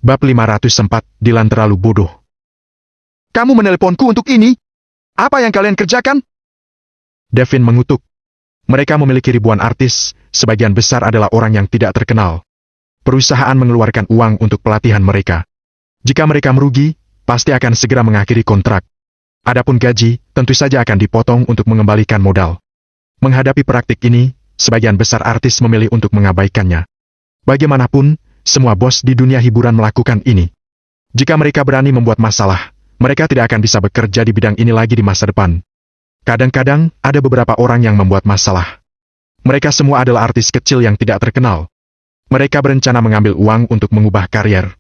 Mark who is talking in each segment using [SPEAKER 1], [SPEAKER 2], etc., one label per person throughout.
[SPEAKER 1] Bab 504, Dylan terlalu bodoh.
[SPEAKER 2] Kamu menelponku untuk ini? Apa yang kalian kerjakan?
[SPEAKER 1] Devin mengutuk. Mereka memiliki ribuan artis, sebagian besar adalah orang yang tidak terkenal. Perusahaan mengeluarkan uang untuk pelatihan mereka. Jika mereka merugi, pasti akan segera mengakhiri kontrak. Adapun gaji, tentu saja akan dipotong untuk mengembalikan modal. Menghadapi praktik ini, sebagian besar artis memilih untuk mengabaikannya. Bagaimanapun, semua bos di dunia hiburan melakukan ini. Jika mereka berani membuat masalah, mereka tidak akan bisa bekerja di bidang ini lagi di masa depan. Kadang-kadang, ada beberapa orang yang membuat masalah. Mereka semua adalah artis kecil yang tidak terkenal. Mereka berencana mengambil uang untuk mengubah karier.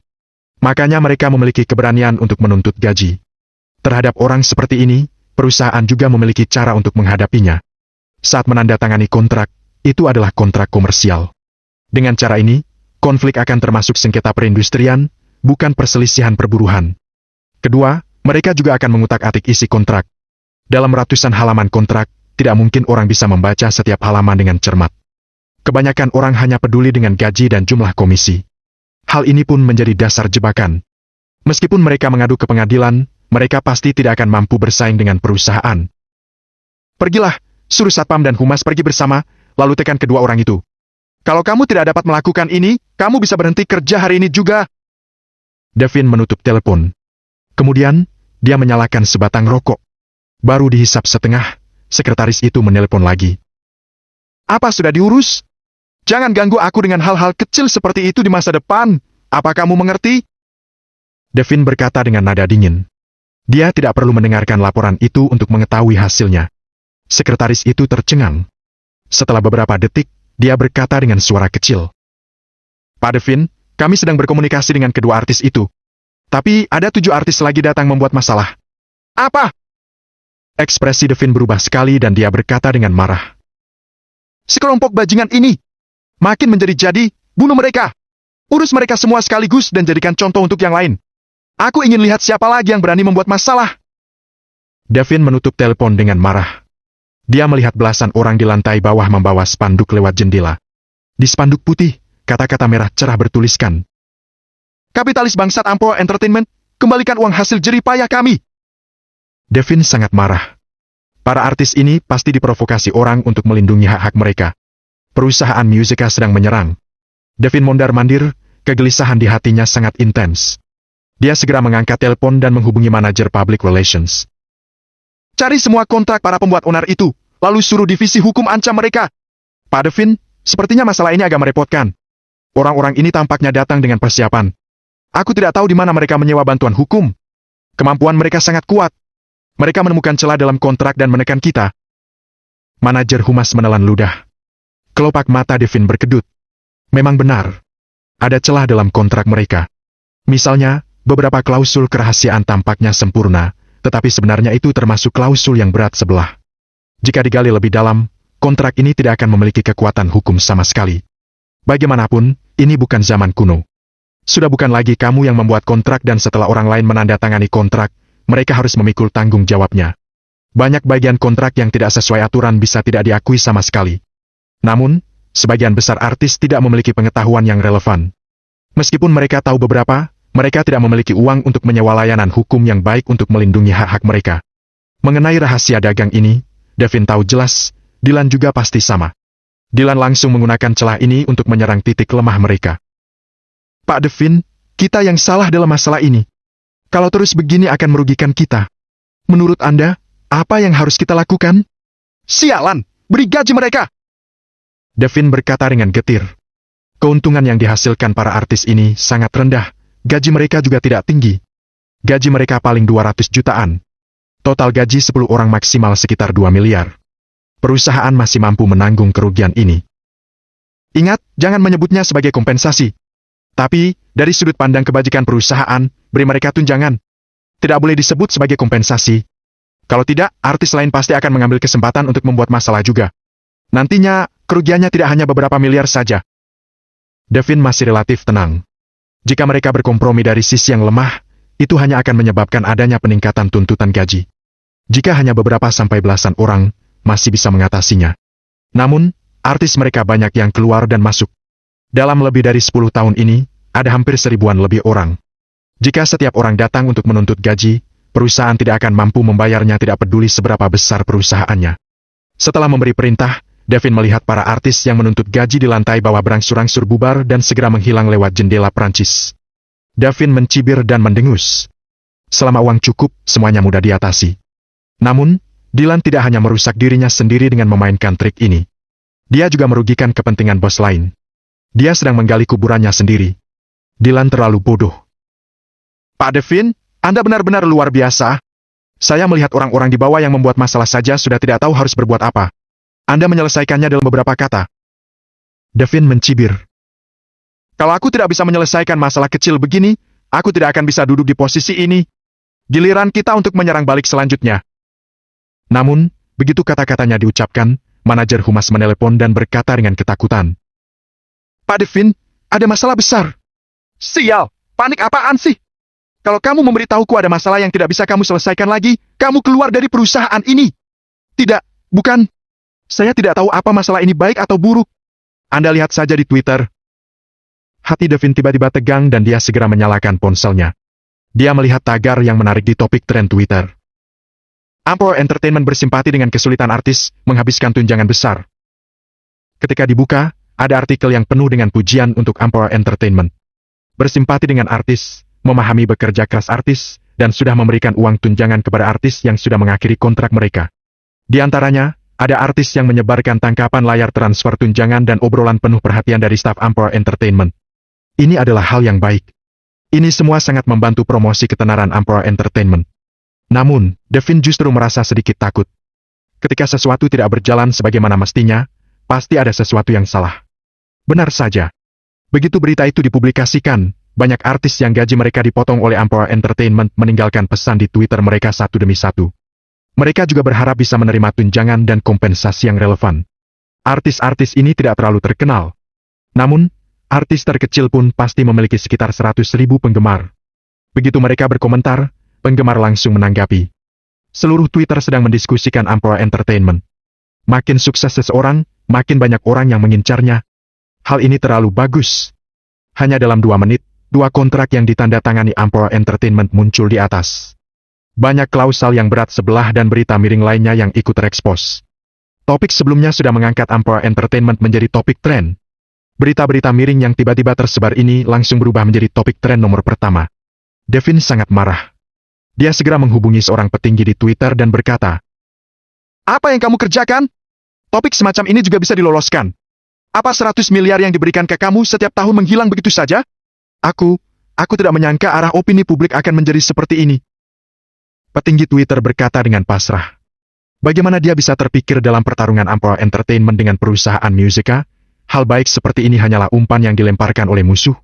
[SPEAKER 1] Makanya mereka memiliki keberanian untuk menuntut gaji. Terhadap orang seperti ini, perusahaan juga memiliki cara untuk menghadapinya. Saat menandatangani kontrak, itu adalah kontrak komersial. Dengan cara ini, konflik akan termasuk sengketa perindustrian, bukan perselisihan perburuhan. Kedua, mereka juga akan mengutak-atik isi kontrak. Dalam ratusan halaman kontrak, tidak mungkin orang bisa membaca setiap halaman dengan cermat. Kebanyakan orang hanya peduli dengan gaji dan jumlah komisi. Hal ini pun menjadi dasar jebakan. Meskipun mereka mengadu ke pengadilan, mereka pasti tidak akan mampu bersaing dengan perusahaan. Pergilah, suruh Satpam dan Humas pergi bersama, lalu tekan kedua orang itu. Kalau kamu tidak dapat melakukan ini, kamu bisa berhenti kerja hari ini juga. Devin menutup telepon. Kemudian, dia menyalakan sebatang rokok. Baru dihisap setengah, sekretaris itu menelpon lagi.
[SPEAKER 2] Apa sudah diurus? Jangan ganggu aku dengan hal-hal kecil seperti itu di masa depan. Apa kamu mengerti?
[SPEAKER 1] Devin berkata dengan nada dingin. Dia tidak perlu mendengarkan laporan itu untuk mengetahui hasilnya. Sekretaris itu tercengang. Setelah beberapa detik, dia berkata dengan suara kecil. Pak Devin, kami sedang berkomunikasi dengan kedua artis itu. Tapi ada 7 artis lagi datang membuat masalah.
[SPEAKER 2] Apa?
[SPEAKER 1] Ekspresi Devin berubah sekali dan dia berkata dengan marah.
[SPEAKER 2] Sekelompok bajingan ini. Makin menjadi-jadi, bunuh mereka. Urus mereka semua sekaligus dan jadikan contoh untuk yang lain. Aku ingin lihat siapa lagi yang berani membuat masalah.
[SPEAKER 1] Devin menutup telepon dengan marah. Dia melihat belasan orang di lantai bawah membawa spanduk lewat jendela. Di spanduk putih, kata-kata merah cerah bertuliskan.
[SPEAKER 2] Kapitalis bangsat Ampo Entertainment, kembalikan uang hasil jerih payah kami.
[SPEAKER 1] Devin sangat marah. Para artis ini pasti diprovokasi orang untuk melindungi hak-hak mereka. Perusahaan musika sedang menyerang. Devin mondar-mandir, kegelisahan di hatinya sangat intens. Dia segera mengangkat telepon dan menghubungi manajer public relations.
[SPEAKER 2] Cari semua kontrak para pembuat onar itu, lalu suruh divisi hukum ancam mereka.
[SPEAKER 1] Pak Devin, sepertinya masalah ini agak merepotkan. Orang-orang ini tampaknya datang dengan persiapan. Aku tidak tahu di mana mereka menyewa bantuan hukum. Kemampuan mereka sangat kuat. Mereka menemukan celah dalam kontrak dan menekan kita. Manajer Humas menelan ludah. Kelopak mata Devin berkedut. Memang benar. Ada celah dalam kontrak mereka. Misalnya, beberapa klausul kerahasiaan tampaknya sempurna, tetapi sebenarnya itu termasuk klausul yang berat sebelah. Jika digali lebih dalam, kontrak ini tidak akan memiliki kekuatan hukum sama sekali. Bagaimanapun, ini bukan zaman kuno. Sudah bukan lagi kamu yang membuat kontrak dan setelah orang lain menandatangani kontrak, mereka harus memikul tanggung jawabnya. Banyak bagian kontrak yang tidak sesuai aturan bisa tidak diakui sama sekali. Namun, sebagian besar artis tidak memiliki pengetahuan yang relevan. Meskipun mereka tahu beberapa, mereka tidak memiliki uang untuk menyewa layanan hukum yang baik untuk melindungi hak-hak mereka. Mengenai rahasia dagang ini, Devin tahu jelas, Dylan juga pasti sama. Dylan langsung menggunakan celah ini untuk menyerang titik lemah mereka. Pak Devin, kita yang salah dalam masalah ini. Kalau terus begini akan merugikan kita. Menurut Anda, apa yang harus kita lakukan?
[SPEAKER 2] Sialan, beri gaji mereka.
[SPEAKER 1] Devin berkata dengan getir. Keuntungan yang dihasilkan para artis ini sangat rendah. Gaji mereka juga tidak tinggi. Gaji mereka paling 200 jutaan. Total gaji 10 orang maksimal sekitar 2 miliar. Perusahaan masih mampu menanggung kerugian ini. Ingat, jangan menyebutnya sebagai kompensasi. Tapi, dari sudut pandang kebajikan perusahaan, beri mereka tunjangan. Tidak boleh disebut sebagai kompensasi. Kalau tidak, artis lain pasti akan mengambil kesempatan untuk membuat masalah juga. Nantinya, kerugiannya tidak hanya beberapa miliar saja. Devin masih relatif tenang. Jika mereka berkompromi dari sisi yang lemah, itu hanya akan menyebabkan adanya peningkatan tuntutan gaji. Jika hanya beberapa sampai belasan orang, masih bisa mengatasinya. Namun, artis mereka banyak yang keluar dan masuk. Dalam lebih dari 10 tahun ini, ada hampir 1000-an lebih orang. Jika setiap orang datang untuk menuntut gaji, perusahaan tidak akan mampu membayarnya tidak peduli seberapa besar perusahaannya. Setelah memberi perintah, Devin melihat para artis yang menuntut gaji di lantai bawah berangsur-angsur bubar dan segera menghilang lewat jendela Prancis. Devin mencibir dan mendengus. Selama uang cukup, semuanya mudah diatasi. Namun, Dylan tidak hanya merusak dirinya sendiri dengan memainkan trik ini. Dia juga merugikan kepentingan bos lain. Dia sedang menggali kuburannya sendiri. Dylan terlalu bodoh. Pak Devin, Anda benar-benar luar biasa. Saya melihat orang-orang di bawah yang membuat masalah saja sudah tidak tahu harus berbuat apa. Anda menyelesaikannya dalam beberapa kata. Devin mencibir. Kalau aku tidak bisa menyelesaikan masalah kecil begini, aku tidak akan bisa duduk di posisi ini. Giliran kita untuk menyerang balik selanjutnya. Namun, begitu kata-katanya diucapkan, manajer humas menelepon dan berkata dengan ketakutan. Pak Devin, ada masalah besar. Sial, panik apaan sih? Kalau kamu memberitahuku ada masalah yang tidak bisa kamu selesaikan lagi, kamu keluar dari perusahaan ini. Tidak, bukan. Saya tidak tahu apa masalah ini baik atau buruk. Anda lihat saja di Twitter. Hati Devin tiba-tiba tegang dan dia segera menyalakan ponselnya. Dia melihat tagar yang menarik di topik tren Twitter. Amplor Entertainment bersimpati dengan kesulitan artis menghabiskan tunjangan besar. Ketika dibuka, ada artikel yang penuh dengan pujian untuk Amplor Entertainment. Bersimpati dengan artis, memahami bekerja keras artis, dan sudah memberikan uang tunjangan kepada artis yang sudah mengakhiri kontrak mereka. Di antaranya, ada artis yang menyebarkan tangkapan layar transfer tunjangan dan obrolan penuh perhatian dari staf Amplor Entertainment. Ini adalah hal yang baik. Ini semua sangat membantu promosi ketenaran Amplor Entertainment. Namun, Devin justru merasa sedikit takut. Ketika sesuatu tidak berjalan sebagaimana mestinya, pasti ada sesuatu yang salah. Benar saja. Begitu berita itu dipublikasikan, banyak artis yang gaji mereka dipotong oleh Amplor Entertainment meninggalkan pesan di Twitter mereka satu demi satu. Mereka juga berharap bisa menerima tunjangan dan kompensasi yang relevan. Artis-artis ini tidak terlalu terkenal. Namun, artis terkecil pun pasti memiliki sekitar 100.000 penggemar. Begitu mereka berkomentar, penggemar langsung menanggapi. Seluruh Twitter sedang mendiskusikan Amplor Entertainment. Makin sukses seseorang, makin banyak orang yang mengincarnya. Hal ini terlalu bagus. Hanya dalam 2 menit, 2 kontrak yang ditandatangani Amplor Entertainment muncul di atas. Banyak klausal yang berat sebelah dan berita miring lainnya yang ikut terekspos. Topik sebelumnya sudah mengangkat Amplor Entertainment menjadi topik tren. Berita-berita miring yang tiba-tiba tersebar ini langsung berubah menjadi topik tren nomor pertama. Devin sangat marah. Dia segera menghubungi seorang petinggi di Twitter dan berkata, "Apa yang kamu kerjakan? Topik semacam ini juga bisa diloloskan. Apa 100 miliar yang diberikan ke kamu setiap tahun menghilang begitu saja? Aku tidak menyangka arah opini publik akan menjadi seperti ini." Petinggi Twitter berkata dengan pasrah. Bagaimana dia bisa terpikir dalam pertarungan Amplor Entertainment dengan perusahaan musika? Hal baik seperti ini hanyalah umpan yang dilemparkan oleh musuh.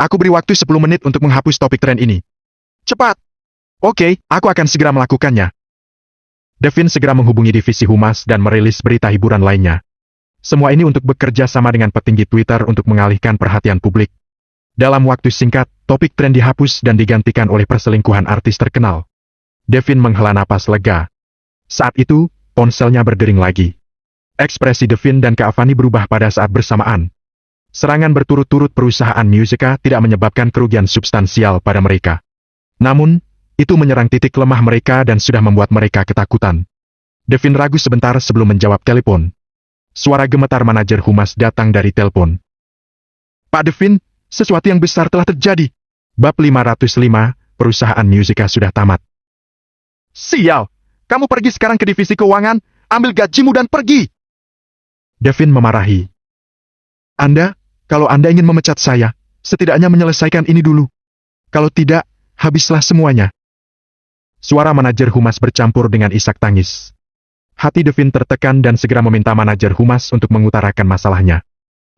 [SPEAKER 1] Aku beri waktu 10 menit untuk menghapus topik tren ini. Cepat! Oke, aku akan segera melakukannya. Devin segera menghubungi divisi humas dan merilis berita hiburan lainnya. Semua ini untuk bekerja sama dengan petinggi Twitter untuk mengalihkan perhatian publik. Dalam waktu singkat, topik tren dihapus dan digantikan oleh perselingkuhan artis terkenal. Devin menghela napas lega. Saat itu, ponselnya berdering lagi. Ekspresi Devin dan Kak Avani berubah pada saat bersamaan. Serangan berturut-turut perusahaan musika tidak menyebabkan kerugian substansial pada mereka. Namun, itu menyerang titik lemah mereka dan sudah membuat mereka ketakutan. Devin ragu sebentar sebelum menjawab telepon. Suara gemetar manajer humas datang dari telepon. Pak Devin, sesuatu yang besar telah terjadi. Bab 505, perusahaan musika sudah tamat. Sial! Kamu pergi sekarang ke divisi keuangan, ambil gajimu dan pergi! Devin memarahi. Kalau Anda ingin memecat saya, setidaknya menyelesaikan ini dulu. Kalau tidak, habislah semuanya. Suara manajer humas bercampur dengan isak tangis. Hati Devin tertekan dan segera meminta manajer humas untuk mengutarakan masalahnya.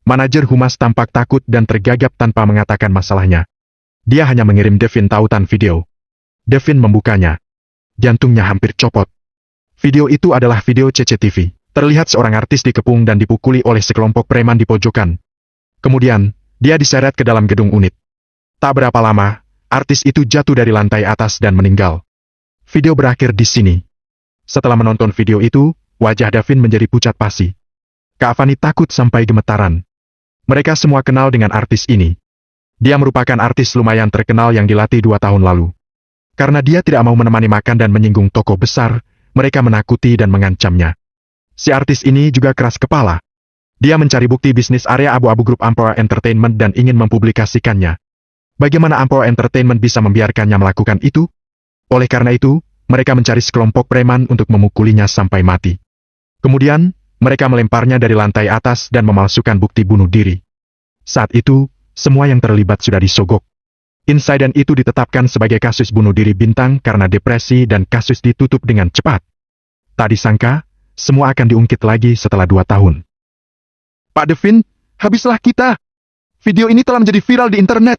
[SPEAKER 1] Manajer humas tampak takut dan tergagap tanpa mengatakan masalahnya. Dia hanya mengirim Devin tautan video. Devin membukanya. Jantungnya hampir copot. Video itu adalah video CCTV. Terlihat seorang artis dikepung dan dipukuli oleh sekelompok preman di pojokan. Kemudian, dia diseret ke dalam gedung unit. Tak berapa lama, artis itu jatuh dari lantai atas dan meninggal. Video berakhir di sini. Setelah menonton video itu, wajah Devin menjadi pucat pasi. Kak Avani takut sampai gemetaran. Mereka semua kenal dengan artis ini. Dia merupakan artis lumayan terkenal yang dilatih 2 tahun lalu. Karena dia tidak mau menemani makan dan menyinggung tokoh besar, mereka menakuti dan mengancamnya. Si artis ini juga keras kepala. Dia mencari bukti bisnis area abu-abu grup Emperor Entertainment dan ingin mempublikasikannya. Bagaimana Emperor Entertainment bisa membiarkannya melakukan itu? Oleh karena itu, mereka mencari sekelompok preman untuk memukulinya sampai mati. Kemudian, mereka melemparnya dari lantai atas dan memalsukan bukti bunuh diri. Saat itu, semua yang terlibat sudah disogok. Insiden itu ditetapkan sebagai kasus bunuh diri bintang karena depresi dan kasus ditutup dengan cepat. Tak disangka, semua akan diungkit lagi setelah 2 tahun.
[SPEAKER 2] Pak Devin, habislah kita. Video ini telah menjadi viral di internet.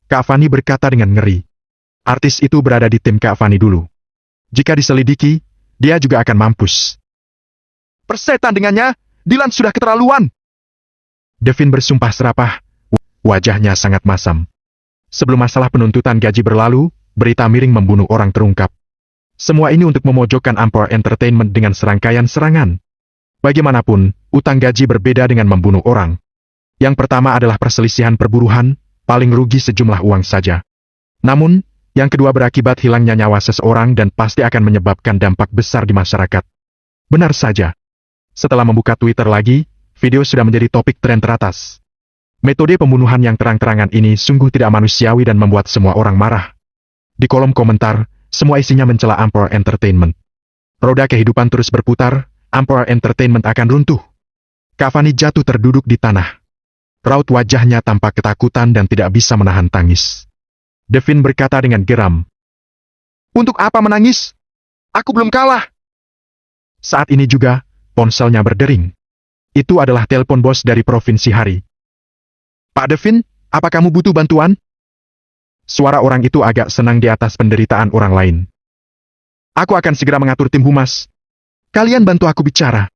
[SPEAKER 1] Kak Fani berkata dengan ngeri. Artis itu berada di tim Kak Fani dulu. Jika diselidiki, dia juga akan mampus.
[SPEAKER 2] Persetan dengannya, Dilan sudah keterlaluan.
[SPEAKER 1] Devin bersumpah serapah. Wajahnya sangat masam. Sebelum masalah penuntutan gaji berlalu, berita miring membunuh orang terungkap. Semua ini untuk memojokkan Emperor Entertainment dengan serangkaian serangan. Bagaimanapun, utang gaji berbeda dengan membunuh orang. Yang pertama adalah perselisihan perburuhan, paling rugi sejumlah uang saja. Namun, yang kedua berakibat hilangnya nyawa seseorang dan pasti akan menyebabkan dampak besar di masyarakat. Benar saja. Setelah membuka Twitter lagi, video sudah menjadi topik tren teratas. Metode pembunuhan yang terang-terangan ini sungguh tidak manusiawi dan membuat semua orang marah. Di kolom komentar, semua isinya mencela Emperor Entertainment. Roda kehidupan terus berputar, Emperor Entertainment akan runtuh. Kak Fani jatuh terduduk di tanah. Raut wajahnya tampak ketakutan dan tidak bisa menahan tangis. Devin berkata dengan geram.
[SPEAKER 2] Untuk apa menangis? Aku belum kalah.
[SPEAKER 1] Saat ini juga, ponselnya berdering. Itu adalah telepon bos dari Provinsi Hari.
[SPEAKER 2] Pak Devin, apa kamu butuh bantuan?
[SPEAKER 1] Suara orang itu agak senang di atas penderitaan orang lain.
[SPEAKER 2] Aku akan segera mengatur tim humas. Kalian bantu aku bicara.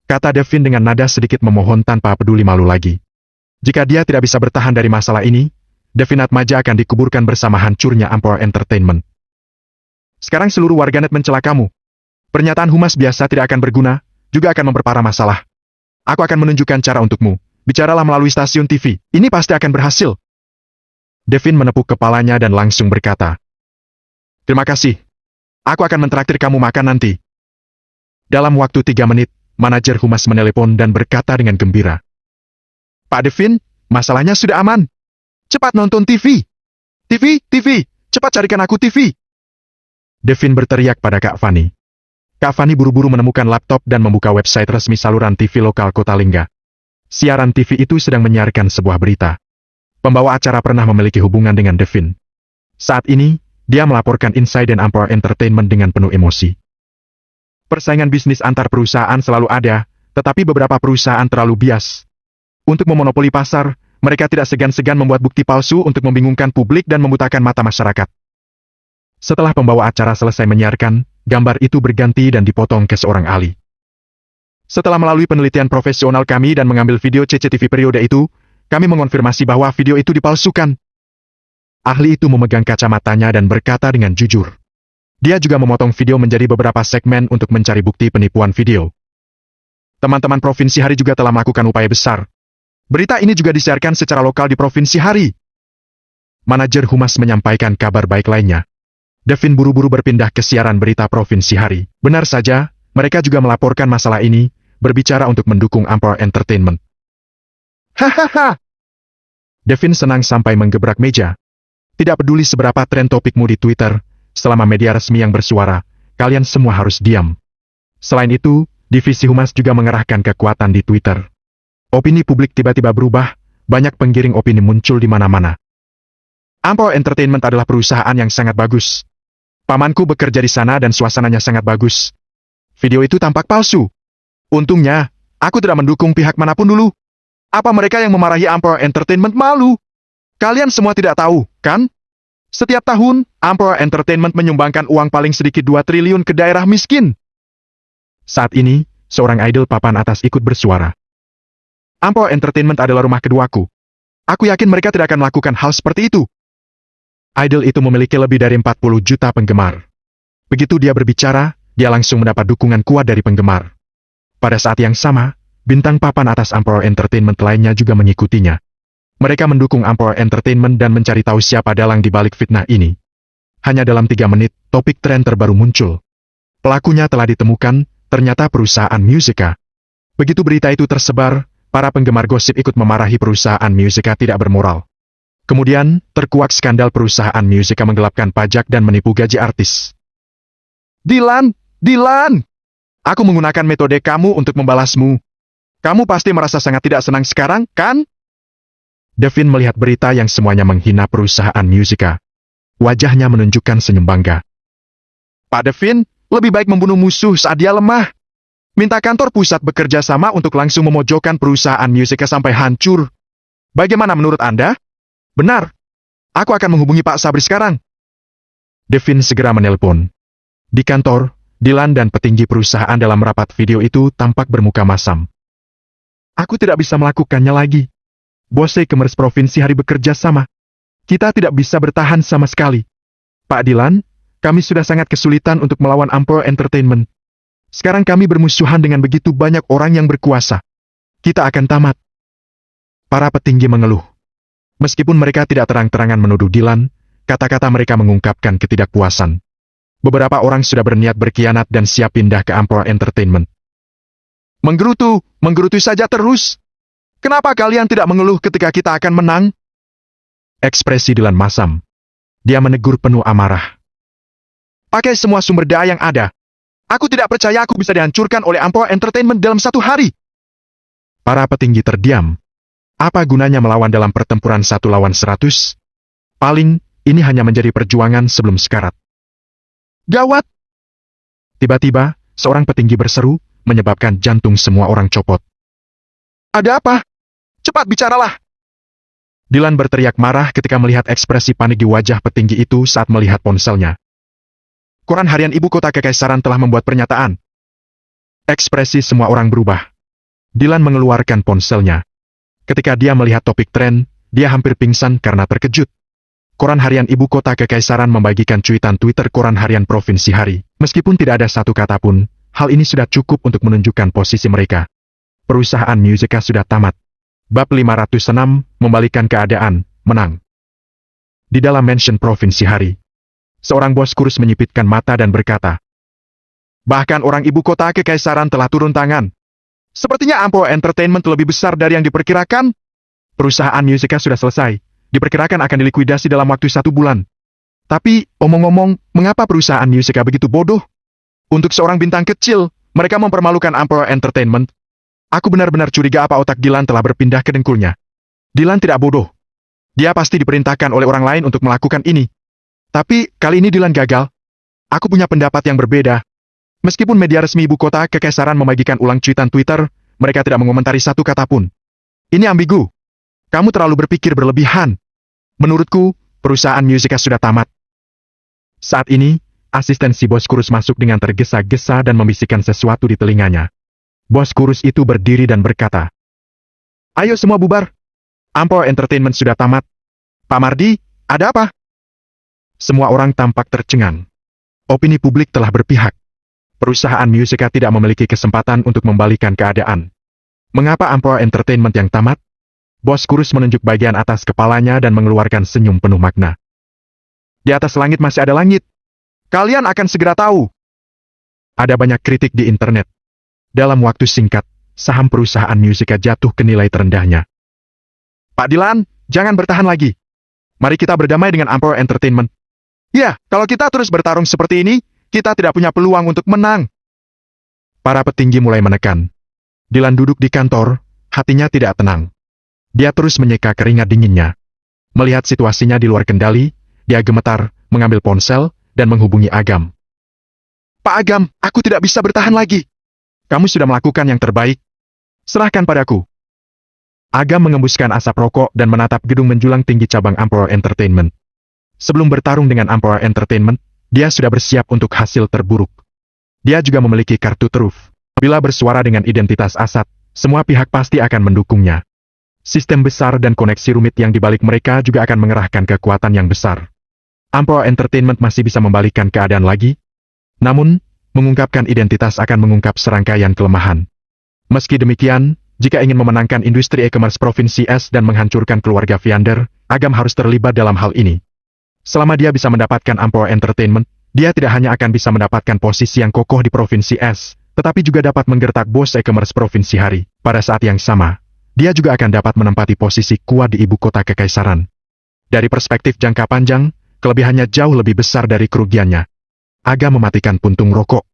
[SPEAKER 1] Kata Devin dengan nada sedikit memohon tanpa peduli malu lagi. Jika dia tidak bisa bertahan dari masalah ini, Devin Atmaja akan dikuburkan bersama hancurnya Emperor Entertainment.
[SPEAKER 2] Sekarang seluruh warganet mencela kamu. Pernyataan humas biasa tidak akan berguna, juga akan memperparah masalah. Aku akan menunjukkan cara untukmu. Bicaralah melalui stasiun TV, ini pasti akan berhasil.
[SPEAKER 1] Devin menepuk kepalanya dan langsung berkata.
[SPEAKER 2] Terima kasih. Aku akan mentraktir kamu makan nanti.
[SPEAKER 1] Dalam waktu 3 menit, manajer humas menelepon dan berkata dengan gembira.
[SPEAKER 2] Pak Devin, masalahnya sudah aman. Cepat nonton TV. TV, cepat carikan aku TV.
[SPEAKER 1] Devin berteriak pada Kak Fani. Kak Fani buru-buru menemukan laptop dan membuka website resmi saluran TV lokal Kota Lingga. Siaran TV itu sedang menyiarkan sebuah berita. Pembawa acara pernah memiliki hubungan dengan Devin. Saat ini, dia melaporkan insiden Emperor Entertainment dengan penuh emosi. Persaingan bisnis antar perusahaan selalu ada, tetapi beberapa perusahaan terlalu bias. Untuk memonopoli pasar, mereka tidak segan-segan membuat bukti palsu untuk membingungkan publik dan membutakan mata masyarakat. Setelah pembawa acara selesai menyiarkan, gambar itu berganti dan dipotong ke seorang ahli. Setelah melalui penelitian profesional kami dan mengambil video CCTV periode itu, kami mengonfirmasi bahwa video itu dipalsukan. Ahli itu memegang kacamatanya dan berkata dengan jujur. Dia juga memotong video menjadi beberapa segmen untuk mencari bukti penipuan video. Teman-teman Provinsi Hari juga telah melakukan upaya besar. Berita ini juga disiarkan secara lokal di Provinsi Hari. Manajer humas menyampaikan kabar baik lainnya. Devin buru-buru berpindah ke siaran berita Provinsi Hari. Benar saja, mereka juga melaporkan masalah ini, berbicara untuk mendukung Emperor Entertainment.
[SPEAKER 2] Hahaha.
[SPEAKER 1] Devin senang sampai menggebrak meja. Tidak peduli seberapa tren topikmu di Twitter, selama media resmi yang bersuara, kalian semua harus diam. Selain itu, divisi humas juga mengerahkan kekuatan di Twitter. Opini publik tiba-tiba berubah, banyak penggiring opini muncul di mana-mana. Emperor Entertainment adalah perusahaan yang sangat bagus. Pamanku bekerja di sana dan suasananya sangat bagus. Video itu tampak palsu. Untungnya, aku tidak mendukung pihak manapun dulu. Apa mereka yang memarahi Emperor Entertainment malu? Kalian semua tidak tahu, kan? Setiap tahun, Emperor Entertainment menyumbangkan uang paling sedikit 2 triliun ke daerah miskin. Saat ini, seorang idol papan atas ikut bersuara. Emperor Entertainment adalah rumah keduaku. Aku yakin mereka tidak akan melakukan hal seperti itu. Idol itu memiliki lebih dari 40 juta penggemar. Begitu dia berbicara, dia langsung mendapat dukungan kuat dari penggemar. Pada saat yang sama, bintang papan atas Emperor Entertainment lainnya juga mengikutinya. Mereka mendukung Amplor Entertainment dan mencari tahu siapa dalang di balik fitnah ini. Hanya dalam 3 menit, topik tren terbaru muncul. Pelakunya telah ditemukan, ternyata perusahaan Musica. Begitu berita itu tersebar, para penggemar gosip ikut memarahi perusahaan Musica tidak bermoral. Kemudian, terkuak skandal perusahaan Musica menggelapkan pajak dan menipu gaji artis. Dylan! Aku menggunakan metode kamu untuk membalasmu. Kamu pasti merasa sangat tidak senang sekarang, kan? Devin melihat berita yang semuanya menghina perusahaan Musica. Wajahnya menunjukkan senyum bangga. Pak Devin, lebih baik membunuh musuh saat dia lemah. Minta kantor pusat bekerja sama untuk langsung memojokkan perusahaan Musica sampai hancur. Bagaimana menurut Anda? Benar. Aku akan menghubungi Pak Sabri sekarang. Devin segera menelpon. Di kantor, Dylan dan petinggi perusahaan dalam rapat video itu tampak bermuka masam. Aku tidak bisa melakukannya lagi. Bos e-commerce provinsi hari bekerja sama. Kita tidak bisa bertahan sama sekali. Pak Dylan, kami sudah sangat kesulitan untuk melawan Amplor Entertainment. Sekarang kami bermusuhan dengan begitu banyak orang yang berkuasa. Kita akan tamat. Para petinggi mengeluh. Meskipun mereka tidak terang-terangan menuduh Dylan, kata-kata mereka mengungkapkan ketidakpuasan. Beberapa orang sudah berniat berkhianat dan siap pindah ke Amplor Entertainment. Menggerutu saja terus. Kenapa kalian tidak mengeluh ketika kita akan menang? Ekspresi Dylan masam. Dia menegur penuh amarah. Pakai semua sumber daya yang ada. Aku tidak percaya aku bisa dihancurkan oleh Amplor Entertainment dalam 1 hari. Para petinggi terdiam. Apa gunanya melawan dalam pertempuran 1 lawan 100? Paling, ini hanya menjadi perjuangan sebelum sekarat. Gawat! Tiba-tiba, seorang petinggi berseru, menyebabkan jantung semua orang copot. Ada apa? Cepat bicaralah! Dylan berteriak marah ketika melihat ekspresi panik di wajah petinggi itu saat melihat ponselnya. Koran harian Ibu Kota Kekaisaran telah membuat pernyataan. Ekspresi semua orang berubah. Dylan mengeluarkan ponselnya. Ketika dia melihat topik tren, dia hampir pingsan karena terkejut. Koran harian Ibu Kota Kekaisaran membagikan cuitan Twitter koran harian Provinsi Hari. Meskipun tidak ada satu kata pun, hal ini sudah cukup untuk menunjukkan posisi mereka. Perusahaan Musica sudah tamat. Bab 506, membalikan keadaan, menang. Di dalam mention Provinsi Hari, seorang bos kurus menyipitkan mata dan berkata, bahkan orang Ibu Kota Kekaisaran telah turun tangan. Sepertinya Amplor Entertainment lebih besar dari yang diperkirakan. Perusahaan Musica sudah selesai. Diperkirakan akan dilikuidasi dalam waktu 1 bulan. Tapi, omong-omong, mengapa perusahaan Musica begitu bodoh? Untuk seorang bintang kecil, mereka mempermalukan Amplor Entertainment. Aku benar-benar curiga apa otak Dylan telah berpindah ke dengkulnya. Dylan tidak bodoh. Dia pasti diperintahkan oleh orang lain untuk melakukan ini. Tapi, kali ini Dylan gagal. Aku punya pendapat yang berbeda. Meskipun media resmi Ibu Kota Kekaisaran membagikan ulang cuitan Twitter, mereka tidak mengomentari satu kata pun. Ini ambigu. Kamu terlalu berpikir berlebihan. Menurutku, perusahaan Musica sudah tamat. Saat ini, asisten si bos kurus masuk dengan tergesa-gesa dan membisikkan sesuatu di telinganya. Bos kurus itu berdiri dan berkata, ayo semua bubar. Amplor Entertainment sudah tamat. Pak Mardi, ada apa? Semua orang tampak tercengang. Opini publik telah berpihak. Perusahaan Musica tidak memiliki kesempatan untuk membalikan keadaan. Mengapa Amplor Entertainment yang tamat? Bos kurus menunjuk bagian atas kepalanya dan mengeluarkan senyum penuh makna. Di atas langit masih ada langit. Kalian akan segera tahu. Ada banyak kritik di internet. Dalam waktu singkat, saham perusahaan Musica jatuh ke nilai terendahnya. Pak Dylan, jangan bertahan lagi. Mari kita berdamai dengan Amplor Entertainment. Ya, kalau kita terus bertarung seperti ini, kita tidak punya peluang untuk menang. Para petinggi mulai menekan. Dylan duduk di kantor, hatinya tidak tenang. Dia terus menyeka keringat dinginnya. Melihat situasinya di luar kendali, dia gemetar, mengambil ponsel, dan menghubungi Agam. Pak Agam, aku tidak bisa bertahan lagi. Kamu sudah melakukan yang terbaik. Serahkan padaku. Agam mengembuskan asap rokok dan menatap gedung menjulang tinggi cabang Amplor Entertainment. Sebelum bertarung dengan Amplor Entertainment, dia sudah bersiap untuk hasil terburuk. Dia juga memiliki kartu truf. Bila bersuara dengan identitas Asad, semua pihak pasti akan mendukungnya. Sistem besar dan koneksi rumit yang dibalik mereka juga akan mengerahkan kekuatan yang besar. Amplor Entertainment masih bisa membalikan keadaan lagi. Namun, mengungkapkan identitas akan mengungkap serangkaian kelemahan. Meski demikian, jika ingin memenangkan industri e-commerce Provinsi S dan menghancurkan keluarga Viander, Agam harus terlibat dalam hal ini. Selama dia bisa mendapatkan Amplor Entertainment, dia tidak hanya akan bisa mendapatkan posisi yang kokoh di Provinsi S, tetapi juga dapat menggertak bos e-commerce Provinsi Hari. Pada saat yang sama, dia juga akan dapat menempati posisi kuat di ibu kota kekaisaran. Dari perspektif jangka panjang, kelebihannya jauh lebih besar dari kerugiannya. Agam mematikan puntung rokok.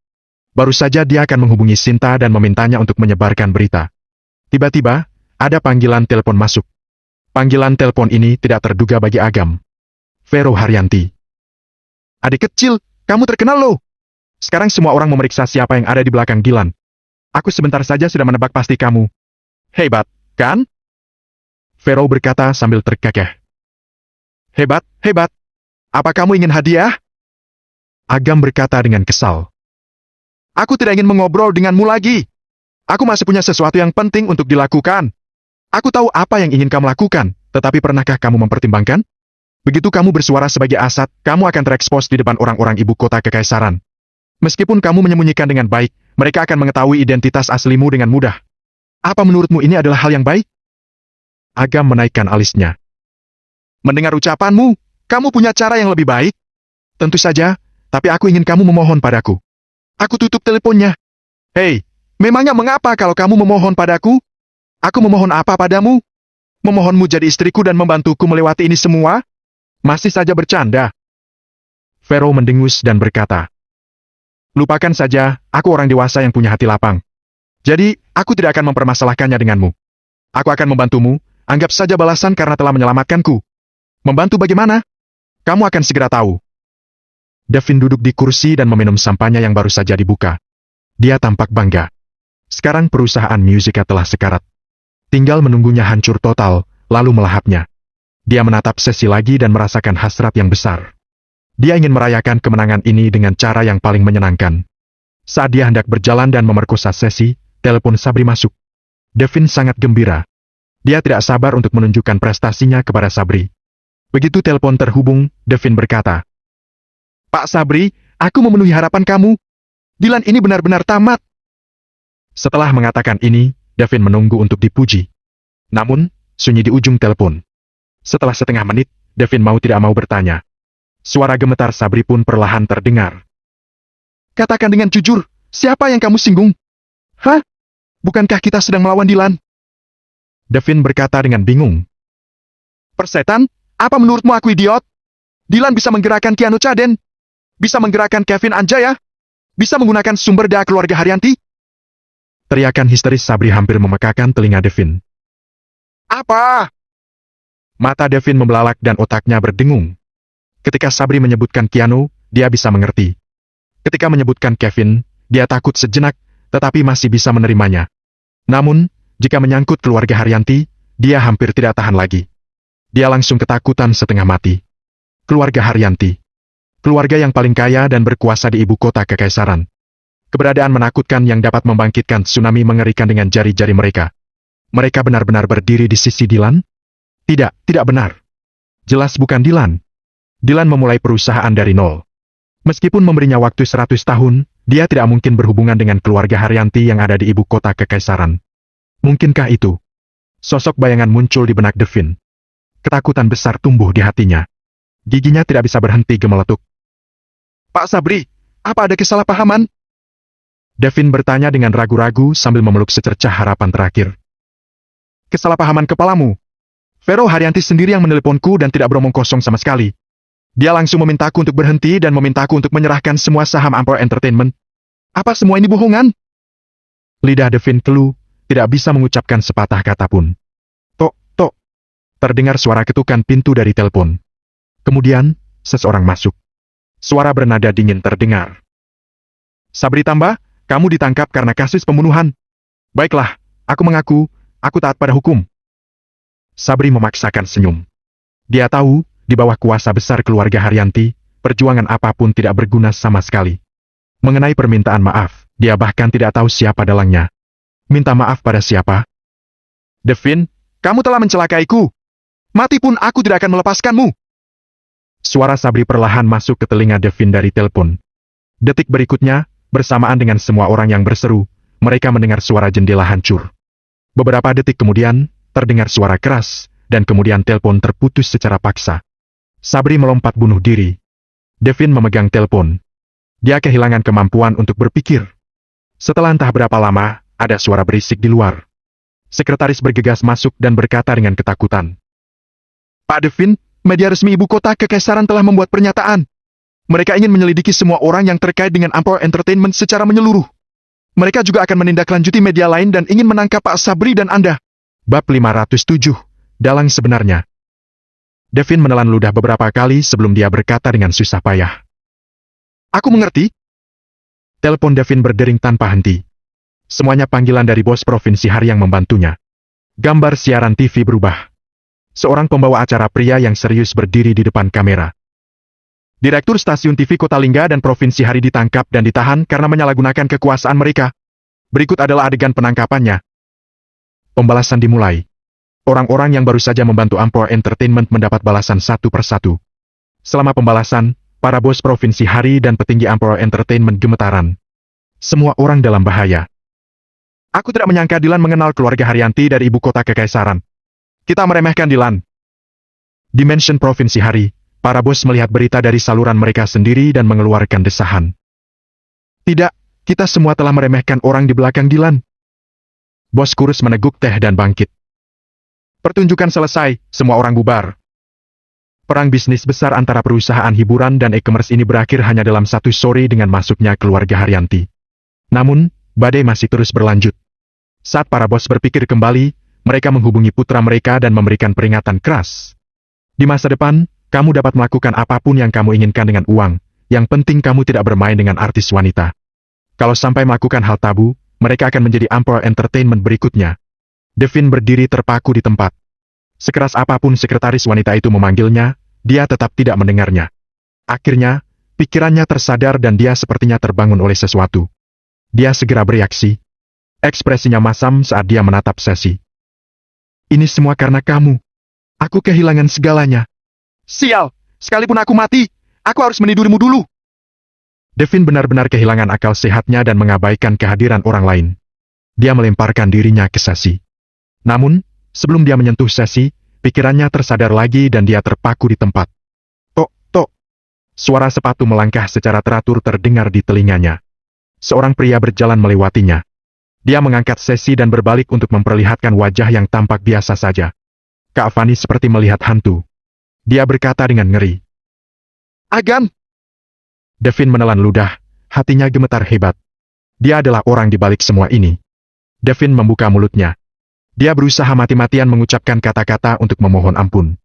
[SPEAKER 1] Baru saja dia akan menghubungi Sinta dan memintanya untuk menyebarkan berita. Tiba-tiba, ada panggilan telepon masuk. Panggilan telepon ini tidak terduga bagi Agam. Vero Haryanti. Adik kecil, kamu terkenal loh. Sekarang semua orang memeriksa siapa yang ada di belakang Dilan. Aku sebentar saja sudah menebak pasti kamu. Hebat, kan? Vero berkata sambil terkekeh. Hebat, hebat. Apa kamu ingin hadiah? Agam berkata dengan kesal. Aku tidak ingin mengobrol denganmu lagi. Aku masih punya sesuatu yang penting untuk dilakukan. Aku tahu apa yang ingin kamu lakukan, tetapi pernahkah kamu mempertimbangkan? Begitu kamu bersuara sebagai Asad, kamu akan terekspos di depan orang-orang ibu kota kekaisaran. Meskipun kamu menyembunyikan dengan baik, mereka akan mengetahui identitas aslimu dengan mudah. Apa menurutmu ini adalah hal yang baik? Agam menaikkan alisnya. Mendengar ucapanmu, kamu punya cara yang lebih baik? Tentu saja, tapi aku ingin kamu memohon padaku. Aku tutup teleponnya. Hei, memangnya mengapa kalau kamu memohon padaku? Aku memohon apa padamu? Memohonmu jadi istriku dan membantuku melewati ini semua? Masih saja bercanda. Vero mendengus dan berkata, lupakan saja, aku orang dewasa yang punya hati lapang. Jadi, aku tidak akan mempermasalahkannya denganmu. Aku akan membantumu, anggap saja balasan karena telah menyelamatkanku. Membantu bagaimana? Kamu akan segera tahu. Devin duduk di kursi dan meminum sampannya yang baru saja dibuka. Dia tampak bangga. Sekarang perusahaan musiknya telah sekarat. Tinggal menunggunya hancur total, lalu melahapnya. Dia menatap sesi lagi dan merasakan hasrat yang besar. Dia ingin merayakan kemenangan ini dengan cara yang paling menyenangkan. Saat dia hendak berjalan dan memerkosa sesi, telepon Sabri masuk. Devin sangat gembira. Dia tidak sabar untuk menunjukkan prestasinya kepada Sabri. Begitu telepon terhubung, Devin berkata, Pak Sabri, aku memenuhi harapan kamu. Dilan ini benar-benar tamat. Setelah mengatakan ini, Devin menunggu untuk dipuji. Namun, sunyi di ujung telepon. Setelah setengah menit, Devin mau tidak mau bertanya. Suara gemetar Sabri pun perlahan terdengar. Katakan dengan jujur, siapa yang kamu singgung? Hah? Bukankah kita sedang melawan Dilan? Devin berkata dengan bingung. Persetan, apa menurutmu aku idiot? Dilan bisa menggerakkan Keanu Caden. Bisa menggerakkan Kevin Anjaya? Bisa menggunakan sumber daya keluarga Haryanti? Teriakan histeris Sabri hampir memekakan telinga Devin. Apa? Mata Devin membelalak dan otaknya berdengung. Ketika Sabri menyebutkan Keanu, dia bisa mengerti. Ketika menyebutkan Kevin, dia takut sejenak, tetapi masih bisa menerimanya. Namun, jika menyangkut keluarga Haryanti, dia hampir tidak tahan lagi. Dia langsung ketakutan setengah mati. Keluarga Haryanti. Keluarga yang paling kaya dan berkuasa di ibu kota kekaisaran. Keberadaan menakutkan yang dapat membangkitkan tsunami mengerikan dengan jari-jari mereka. Mereka benar-benar berdiri di sisi Dilan? Tidak benar. Jelas bukan Dilan. Dilan memulai perusahaan dari nol. Meskipun memberinya waktu 100 tahun, dia tidak mungkin berhubungan dengan keluarga Haryanti yang ada di ibu kota kekaisaran. Mungkinkah itu? Sosok bayangan muncul di benak Devin. Ketakutan besar tumbuh di hatinya. Giginya tidak bisa berhenti gemeletuk. Pak Sabri, apa ada kesalahpahaman? Devin bertanya dengan ragu-ragu sambil memeluk secercah harapan terakhir. Kesalahpahaman kepalamu. Vero Haryanti sendiri yang meneleponku dan tidak beromong kosong sama sekali. Dia langsung memintaku untuk berhenti dan memintaku untuk menyerahkan semua saham Amplor Entertainment. Apa semua ini bohongan? Lidah Devin keluh, tidak bisa mengucapkan sepatah kata pun. Tok, tok. Terdengar suara ketukan pintu dari telepon. Kemudian, seseorang masuk. Suara bernada dingin terdengar. Sabri Tamba, kamu ditangkap karena kasus pembunuhan. Baiklah, aku mengaku, aku taat pada hukum. Sabri memaksakan senyum. Dia tahu, di bawah kuasa besar keluarga Haryanti, perjuangan apapun tidak berguna sama sekali. Mengenai permintaan maaf, dia bahkan tidak tahu siapa dalangnya. Minta maaf pada siapa? Devin, kamu telah mencelakaiku. Mati pun aku tidak akan melepaskanmu. Suara Sabri perlahan masuk ke telinga Devin dari telepon. Detik berikutnya, bersamaan dengan semua orang yang berseru, mereka mendengar suara jendela hancur. Beberapa detik kemudian, terdengar suara keras, dan kemudian telepon terputus secara paksa. Sabri melompat bunuh diri. Devin memegang telepon. Dia kehilangan kemampuan untuk berpikir. Setelah entah berapa lama, ada suara berisik di luar. Sekretaris bergegas masuk dan berkata dengan ketakutan. Pak Devin, media resmi ibu kota Kekaisaran telah membuat pernyataan. Mereka ingin menyelidiki semua orang yang terkait dengan Amplor Entertainment secara menyeluruh. Mereka juga akan menindaklanjuti media lain dan ingin menangkap Pak Sabri dan Anda. Bab 507, Dalang Sebenarnya. Devin menelan ludah beberapa kali sebelum dia berkata dengan susah payah. Aku mengerti. Telepon Devin berdering tanpa henti. Semuanya panggilan dari bos provinsi hari yang membantunya. Gambar siaran TV berubah. Seorang pembawa acara pria yang serius berdiri di depan kamera. Direktur stasiun TV Kota Lingga dan Provinsi Hari ditangkap dan ditahan karena menyalahgunakan kekuasaan mereka. Berikut adalah adegan penangkapannya. Pembalasan dimulai. Orang-orang yang baru saja membantu Amplor Entertainment mendapat balasan satu persatu. Selama pembalasan, para bos Provinsi Hari dan petinggi Amplor Entertainment gemetaran. Semua orang dalam bahaya. Aku tidak menyangka Dilan mengenal keluarga Haryanti dari ibu kota Kekaisaran. Kita meremehkan Dilan. Di Mansion Provinsi Hari, para bos melihat berita dari saluran mereka sendiri dan mengeluarkan desahan. Tidak, kita semua telah meremehkan orang di belakang Dilan. Bos kurus meneguk teh dan bangkit. Pertunjukan selesai, semua orang bubar. Perang bisnis besar antara perusahaan hiburan dan e-commerce ini berakhir hanya dalam satu sore dengan masuknya keluarga Haryanti. Namun, badai masih terus berlanjut. Saat para bos berpikir kembali, mereka menghubungi putra mereka dan memberikan peringatan keras. Di masa depan, kamu dapat melakukan apapun yang kamu inginkan dengan uang, yang penting kamu tidak bermain dengan artis wanita. Kalau sampai melakukan hal tabu, mereka akan menjadi Amplor Entertainment berikutnya. Devin berdiri terpaku di tempat. Sekeras apapun sekretaris wanita itu memanggilnya, dia tetap tidak mendengarnya. Akhirnya, pikirannya tersadar dan dia sepertinya terbangun oleh sesuatu. Dia segera bereaksi. Ekspresinya masam saat dia menatap Sesi. Ini semua karena kamu. Aku kehilangan segalanya. Sial, sekalipun aku mati, aku harus menidurimu dulu. Devin benar-benar kehilangan akal sehatnya dan mengabaikan kehadiran orang lain. Dia melemparkan dirinya ke Sesi. Namun, sebelum dia menyentuh Sesi, pikirannya tersadar lagi dan dia terpaku di tempat. Tok, tok. Suara sepatu melangkah secara teratur terdengar di telinganya. Seorang pria berjalan melewatinya. Dia mengangkat Sesi dan berbalik untuk memperlihatkan wajah yang tampak biasa saja. Kak Fani seperti melihat hantu. Dia berkata dengan ngeri. Agam! Devin menelan ludah, hatinya gemetar hebat. Dia adalah orang di balik semua ini. Devin membuka mulutnya. Dia berusaha mati-matian mengucapkan kata-kata untuk memohon ampun.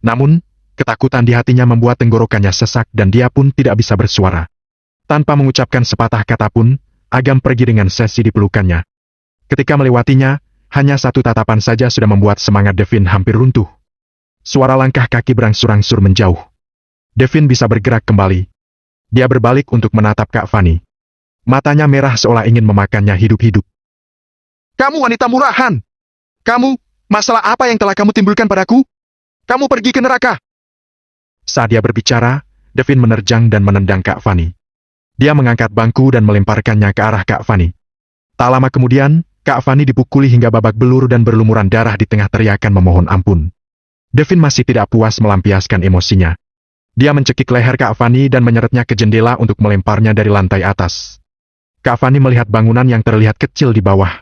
[SPEAKER 1] Namun, ketakutan di hatinya membuat tenggorokannya sesak dan dia pun tidak bisa bersuara. Tanpa mengucapkan sepatah kata pun, Agam pergi dengan Sesi di pelukannya. Ketika melewatinya, hanya satu tatapan saja sudah membuat semangat Devin hampir runtuh. Suara langkah kaki berangsur-angsur menjauh. Devin bisa bergerak kembali. Dia berbalik untuk menatap Kak Fani. Matanya merah seolah ingin memakannya hidup-hidup. Kamu wanita murahan! Kamu, masalah apa yang telah kamu timbulkan padaku? Kamu pergi ke neraka! Saat dia berbicara, Devin menerjang dan menendang Kak Fani. Dia mengangkat bangku dan melemparkannya ke arah Kak Fani. Tak lama kemudian, Kak Fani dipukuli hingga babak belur dan berlumuran darah di tengah teriakan memohon ampun. Devin masih tidak puas melampiaskan emosinya. Dia mencekik leher Kak Fani dan menyeretnya ke jendela untuk melemparnya dari lantai atas. Kak Fani melihat bangunan yang terlihat kecil di bawah.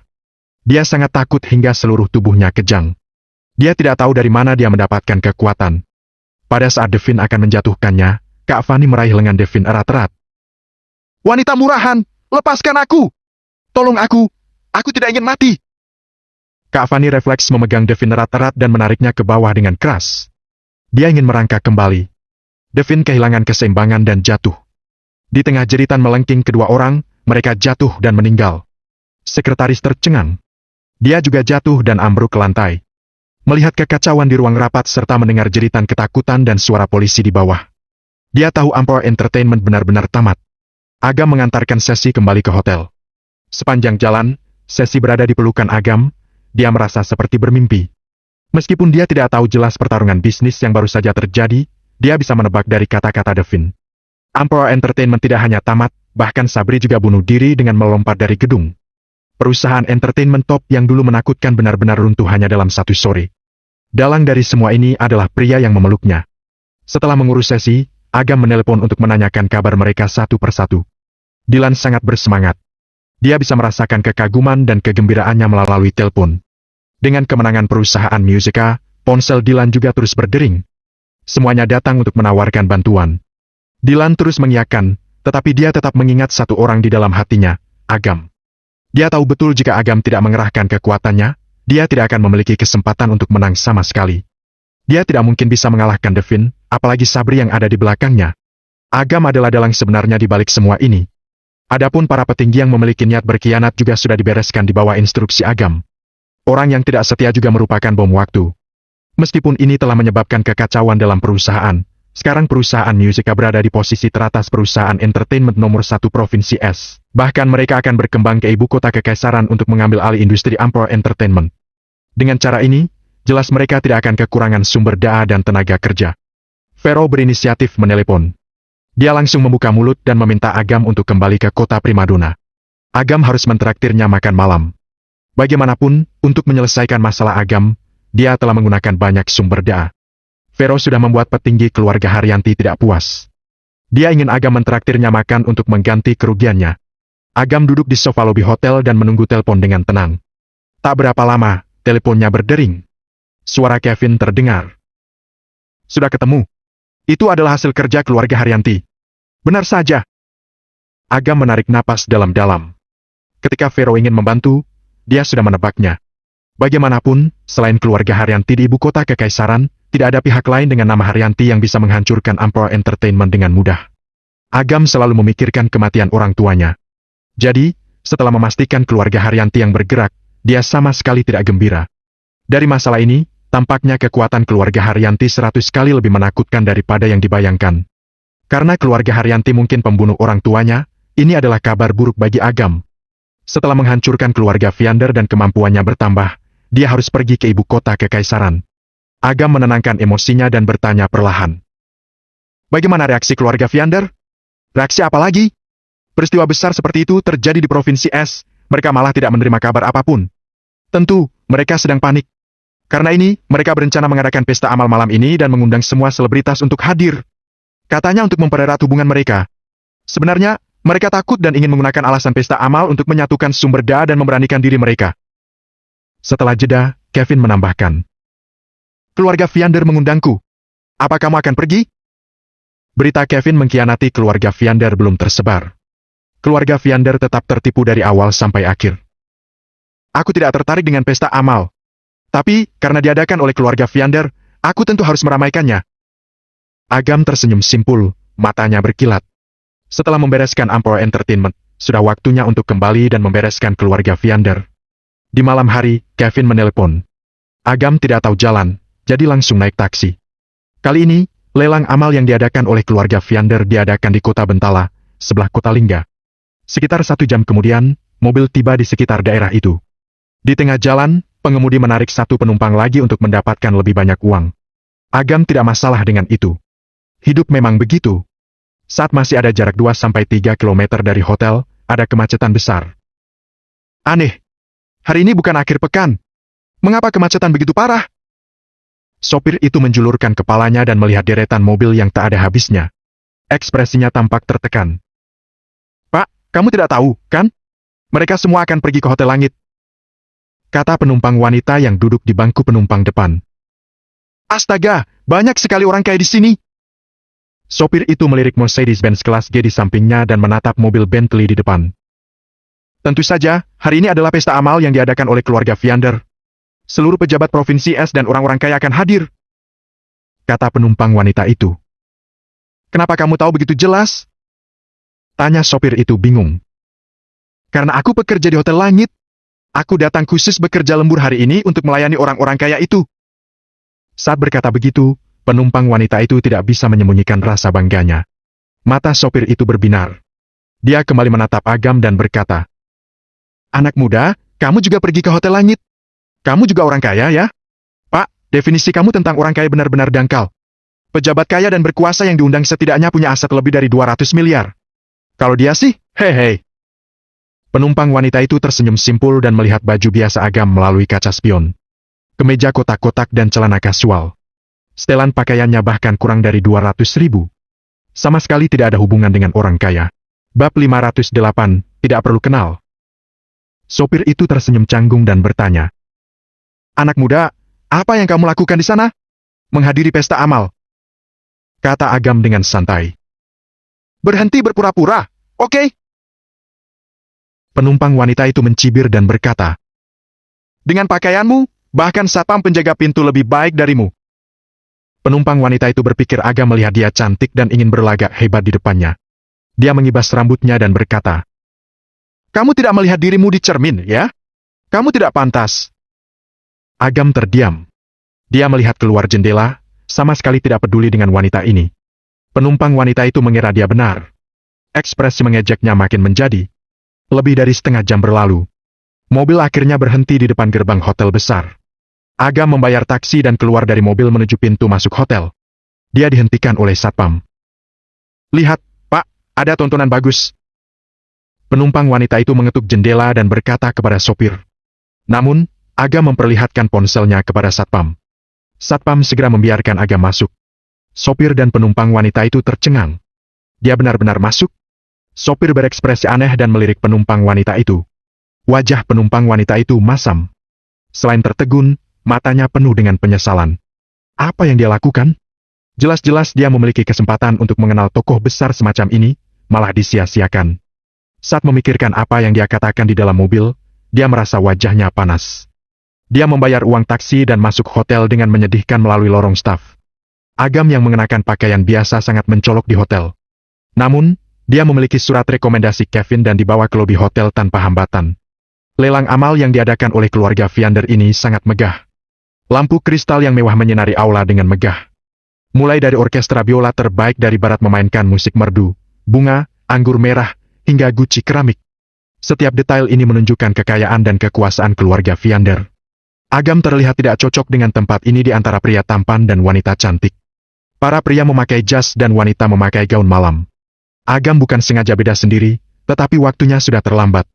[SPEAKER 1] Dia sangat takut hingga seluruh tubuhnya kejang. Dia tidak tahu dari mana dia mendapatkan kekuatan. Pada saat Devin akan menjatuhkannya, Kak Fani meraih lengan Devin erat-erat. Wanita murahan, lepaskan aku! Tolong aku tidak ingin mati! Kak Fani refleks memegang Devin erat-erat dan menariknya ke bawah dengan keras. Dia ingin merangkak kembali. Devin kehilangan keseimbangan dan jatuh. Di tengah jeritan melengking kedua orang, mereka jatuh dan meninggal. Sekretaris tercengang. Dia juga jatuh dan ambruk ke lantai. Melihat kekacauan di ruang rapat serta mendengar jeritan ketakutan dan suara polisi di bawah. Dia tahu Amplor Entertainment benar-benar tamat. Agam mengantarkan Sesi kembali ke hotel. Sepanjang jalan, Sesi berada di pelukan Agam. Dia merasa seperti bermimpi. Meskipun dia tidak tahu jelas pertarungan bisnis yang baru saja terjadi, dia bisa menebak dari kata-kata Devin. Amplor Entertainment tidak hanya tamat, bahkan Sabri juga bunuh diri dengan melompat dari gedung.
[SPEAKER 2] Perusahaan entertainment top yang dulu menakutkan benar-benar runtuh hanya dalam satu sore. Dalang dari semua ini adalah pria yang memeluknya. Setelah mengurus sesi, Agam menelepon untuk menanyakan kabar mereka satu persatu. Dylan sangat bersemangat. Dia bisa merasakan kekaguman dan kegembiraannya melalui telepon. Dengan kemenangan perusahaan Musica, ponsel Dylan juga terus berdering. Semuanya datang untuk menawarkan bantuan. Dylan terus mengiyakan, tetapi dia tetap mengingat satu orang di dalam hatinya, Agam. Dia tahu betul jika Agam tidak mengerahkan kekuatannya, dia tidak akan memiliki kesempatan untuk menang sama sekali. Dia tidak mungkin bisa mengalahkan Devin, apalagi Sabri yang ada di belakangnya. Agam adalah dalang sebenarnya di balik semua ini. Adapun para petinggi yang memiliki niat berkhianat juga sudah dibereskan di bawah instruksi Agam. Orang yang tidak setia juga merupakan bom waktu. Meskipun ini telah menyebabkan kekacauan dalam perusahaan, sekarang perusahaan Musica berada di posisi teratas perusahaan entertainment nomor 1 Provinsi S. Bahkan mereka akan berkembang ke ibu kota kekaisaran untuk mengambil alih industri Amplor Entertainment. Dengan cara ini, jelas mereka tidak akan kekurangan sumber daya dan tenaga kerja. Vero berinisiatif menelepon. Dia langsung membuka mulut dan meminta Agam untuk kembali ke kota primadona. Agam harus mentraktirnya makan malam. Bagaimanapun, untuk menyelesaikan masalah Agam, dia telah menggunakan banyak sumber daya. Vero sudah membuat petinggi keluarga Haryanti tidak puas. Dia ingin Agam mentraktirnya makan untuk mengganti kerugiannya. Agam duduk di sofa lobi hotel dan menunggu telepon dengan tenang. Tak berapa lama, teleponnya berdering. Suara Kevin terdengar. Sudah ketemu. Itu adalah hasil kerja keluarga Haryanti. Benar saja. Agam menarik napas dalam-dalam. Ketika Vero ingin membantu, dia sudah menebaknya. Bagaimanapun, selain keluarga Haryanti di ibu kota kekaisaran, tidak ada pihak lain dengan nama Haryanti yang bisa menghancurkan Amplor Entertainment dengan mudah. Agam selalu memikirkan kematian orang tuanya. Jadi, setelah memastikan keluarga Haryanti yang bergerak, dia sama sekali tidak gembira. Dari masalah ini, tampaknya kekuatan keluarga Haryanti 100 kali lebih menakutkan daripada yang dibayangkan. Karena keluarga Haryanti mungkin pembunuh orang tuanya, ini adalah kabar buruk bagi Agam. Setelah menghancurkan keluarga Viander dan kemampuannya bertambah, dia harus pergi ke ibu kota kekaisaran. Agam menenangkan emosinya dan bertanya perlahan. Bagaimana reaksi keluarga Viander? Reaksi apa lagi? Peristiwa besar seperti itu terjadi di Provinsi S, mereka malah tidak menerima kabar apapun. Tentu, mereka sedang panik. Karena ini, mereka berencana mengadakan pesta amal malam ini dan mengundang semua selebritas untuk hadir. Katanya untuk mempererat hubungan mereka. Sebenarnya, mereka takut dan ingin menggunakan alasan pesta amal untuk menyatukan sumber daya dan memberanikan diri mereka. Setelah jeda, Kevin menambahkan. Keluarga Viander mengundangku. Apa kamu akan pergi? Berita Kevin mengkhianati keluarga Viander belum tersebar. Keluarga Viander tetap tertipu dari awal sampai akhir. Aku tidak tertarik dengan pesta amal. Tapi, karena diadakan oleh keluarga Viander, aku tentu harus meramaikannya. Agam tersenyum simpul, matanya berkilat. Setelah membereskan Amplor Entertainment, sudah waktunya untuk kembali dan membereskan keluarga Viander. Di malam hari, Kevin menelepon. Agam tidak tahu jalan, jadi langsung naik taksi. Kali ini, lelang amal yang diadakan oleh keluarga Viander diadakan di kota Bentala, sebelah kota Lingga. Sekitar 1 jam kemudian, mobil tiba di sekitar daerah itu. Di tengah jalan, pengemudi menarik satu penumpang lagi untuk mendapatkan lebih banyak uang. Agam tidak masalah dengan itu. Hidup memang begitu. Saat masih ada jarak 2-3 kilometer dari hotel, ada kemacetan besar. Aneh. Hari ini bukan akhir pekan. Mengapa kemacetan begitu parah? Sopir itu menjulurkan kepalanya dan melihat deretan mobil yang tak ada habisnya. Ekspresinya tampak tertekan. Pak, kamu tidak tahu, kan? Mereka semua akan pergi ke Hotel Langit. Kata penumpang wanita yang duduk di bangku penumpang depan. Astaga, banyak sekali orang kaya di sini. Sopir itu melirik Mercedes-Benz kelas G di sampingnya dan menatap mobil Bentley di depan. Tentu saja, hari ini adalah pesta amal yang diadakan oleh keluarga Viander. Seluruh pejabat Provinsi S dan orang-orang kaya akan hadir. Kata penumpang wanita itu. Kenapa kamu tahu begitu jelas? Tanya sopir itu bingung. Karena aku bekerja di Hotel Langit. Aku datang khusus bekerja lembur hari ini untuk melayani orang-orang kaya itu. Saat berkata begitu, penumpang wanita itu tidak bisa menyembunyikan rasa bangganya. Mata sopir itu berbinar. Dia kembali menatap Agam dan berkata, Anak muda, kamu juga pergi ke Hotel Langit. Kamu juga orang kaya ya? Pak, definisi kamu tentang orang kaya benar-benar dangkal. Pejabat kaya dan berkuasa yang diundang setidaknya punya aset lebih dari 200 miliar. Kalau dia sih, hei.
[SPEAKER 1] Penumpang wanita itu tersenyum simpul dan melihat baju biasa Agam melalui kaca spion. Kemeja kotak-kotak dan celana kasual. Setelan pakaiannya bahkan kurang dari 200.000. Sama sekali tidak ada hubungan dengan orang kaya. Bab 508, tidak perlu kenal. Sopir itu tersenyum canggung dan bertanya. Anak muda, apa yang kamu lakukan di sana? Menghadiri pesta amal. Kata Agam dengan santai. Berhenti berpura-pura, oke? Penumpang wanita itu mencibir dan berkata. Dengan pakaianmu, bahkan satpam penjaga pintu lebih baik darimu. Penumpang wanita itu berpikir Agam melihat dia cantik dan ingin berlagak hebat di depannya. Dia mengibas rambutnya dan berkata. Kamu tidak melihat dirimu di cermin, ya? Kamu tidak pantas. Agam terdiam. Dia melihat keluar jendela, sama sekali tidak peduli dengan wanita ini. Penumpang wanita itu mengira dia benar. Ekspresi mengejeknya makin menjadi. Lebih dari setengah jam berlalu. Mobil akhirnya berhenti di depan gerbang hotel besar. Agam membayar taksi dan keluar dari mobil menuju pintu masuk hotel. Dia dihentikan oleh satpam. Lihat, Pak, ada tontonan bagus. Penumpang wanita itu mengetuk jendela dan berkata kepada sopir. Namun, Agam memperlihatkan ponselnya kepada satpam. Satpam segera membiarkan Agam masuk. Sopir dan penumpang wanita itu tercengang. Dia benar-benar masuk? Sopir berekspresi aneh dan melirik penumpang wanita itu. Wajah penumpang wanita itu masam. Selain tertegun, matanya penuh dengan penyesalan. Apa yang dia lakukan? Jelas-jelas dia memiliki kesempatan untuk mengenal tokoh besar semacam ini, malah disia-siakan. Saat memikirkan apa yang dia katakan di dalam mobil, dia merasa wajahnya panas. Dia membayar uang taksi dan masuk hotel dengan menyedihkan melalui lorong staf. Agam yang mengenakan pakaian biasa sangat mencolok di hotel. Namun, dia memiliki surat rekomendasi Kevin dan dibawa ke lobi hotel tanpa hambatan. Lelang amal yang diadakan oleh keluarga Viander ini sangat megah. Lampu kristal yang mewah menyinari aula dengan megah. Mulai dari orkestra biola terbaik dari barat memainkan musik merdu, bunga, anggur merah, hingga guci keramik. Setiap detail ini menunjukkan kekayaan dan kekuasaan keluarga Viander. Agam terlihat tidak cocok dengan tempat ini di antara pria tampan dan wanita cantik. Para pria memakai jas dan wanita memakai gaun malam. Agam bukan sengaja beda sendiri, tetapi waktunya sudah terlambat.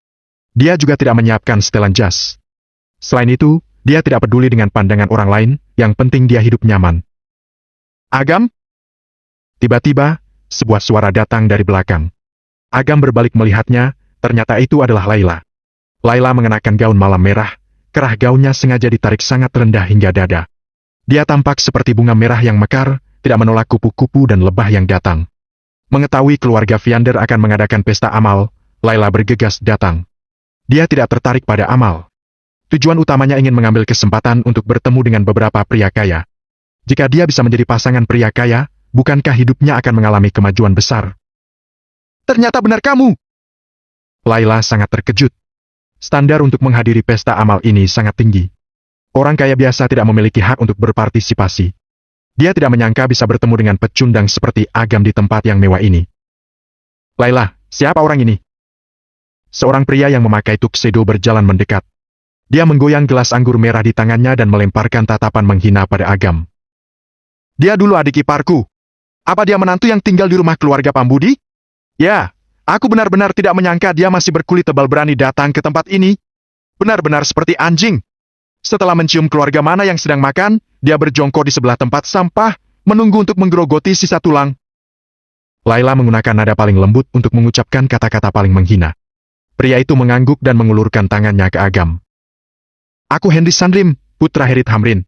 [SPEAKER 1] Dia juga tidak menyiapkan setelan jas. Selain itu, dia tidak peduli dengan pandangan orang lain, yang penting dia hidup nyaman. Agam? Tiba-tiba, sebuah suara datang dari belakang. Agam berbalik melihatnya, ternyata itu adalah Laila. Laila mengenakan gaun malam merah, kerah gaunnya sengaja ditarik sangat rendah hingga dada. Dia tampak seperti bunga merah yang mekar, tidak menolak kupu-kupu dan lebah yang datang. Mengetahui keluarga Viander akan mengadakan pesta amal, Laila bergegas datang. Dia tidak tertarik pada amal. Tujuan utamanya ingin mengambil kesempatan untuk bertemu dengan beberapa pria kaya. Jika dia bisa menjadi pasangan pria kaya, bukankah hidupnya akan mengalami kemajuan besar? Ternyata benar kamu! Laila sangat terkejut. Standar untuk menghadiri pesta amal ini sangat tinggi. Orang kaya biasa tidak memiliki hak untuk berpartisipasi. Dia tidak menyangka bisa bertemu dengan pecundang seperti Agam di tempat yang mewah ini. Laila, siapa orang ini? Seorang pria yang memakai tuxedo berjalan mendekat. Dia menggoyang gelas anggur merah di tangannya dan melemparkan tatapan menghina pada Agam. Dia dulu adik iparku. Apa dia menantu yang tinggal di rumah keluarga Pambudi? Ya, aku benar-benar tidak menyangka dia masih berkulit tebal berani datang ke tempat ini. Benar-benar seperti anjing. Setelah mencium keluarga mana yang sedang makan, dia berjongkok di sebelah tempat sampah, menunggu untuk menggerogoti sisa tulang. Laila menggunakan nada paling lembut untuk mengucapkan kata-kata paling menghina. Pria itu mengangguk dan mengulurkan tangannya ke Agam. Aku Henry Sandrim, putra Herit Hamrin.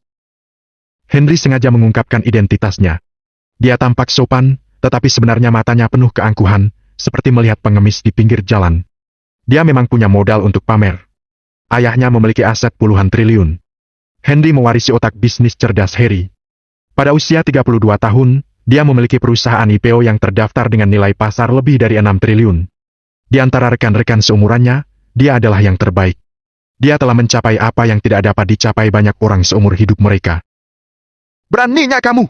[SPEAKER 1] Henry sengaja mengungkapkan identitasnya. Dia tampak sopan, tetapi sebenarnya matanya penuh keangkuhan, seperti melihat pengemis di pinggir jalan. Dia memang punya modal untuk pamer. Ayahnya memiliki aset puluhan triliun. Henry mewarisi otak bisnis cerdas Harry. Pada usia 32 tahun, dia memiliki perusahaan IPO yang terdaftar dengan nilai pasar lebih dari 6 triliun. Di antara rekan-rekan seumurannya, dia adalah yang terbaik. Dia telah mencapai apa yang tidak dapat dicapai banyak orang seumur hidup mereka. Beraninya kamu!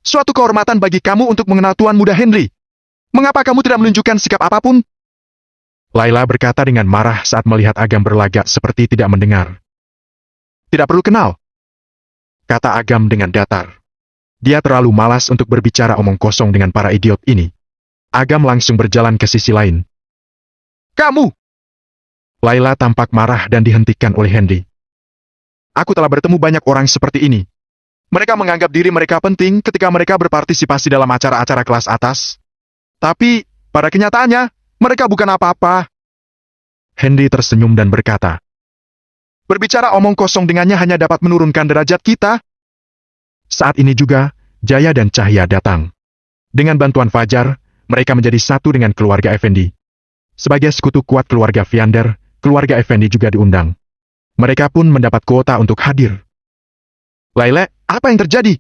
[SPEAKER 1] Suatu kehormatan bagi kamu untuk mengenal Tuan Muda Henry. Mengapa kamu tidak menunjukkan sikap apapun? Laila berkata dengan marah saat melihat Agam berlagak seperti tidak mendengar. Tidak perlu kenal, kata Agam dengan datar. Dia terlalu malas untuk berbicara omong kosong dengan para idiot ini. Agam langsung berjalan ke sisi lain. Kamu! Laila tampak marah dan dihentikan oleh Henry.
[SPEAKER 2] Aku telah bertemu banyak orang seperti ini. Mereka menganggap diri mereka penting ketika mereka berpartisipasi dalam acara-acara kelas atas. Tapi, pada kenyataannya, mereka bukan apa-apa.
[SPEAKER 1] Henry tersenyum dan berkata,
[SPEAKER 2] Berbicara omong kosong dengannya hanya dapat menurunkan derajat kita.
[SPEAKER 1] Saat ini juga, Jaya dan Cahya datang. Dengan bantuan Fajar, mereka menjadi satu dengan keluarga Effendi. Sebagai sekutu kuat keluarga Viander, keluarga Effendi juga diundang. Mereka pun mendapat kuota untuk hadir.
[SPEAKER 2] Laila, apa yang terjadi?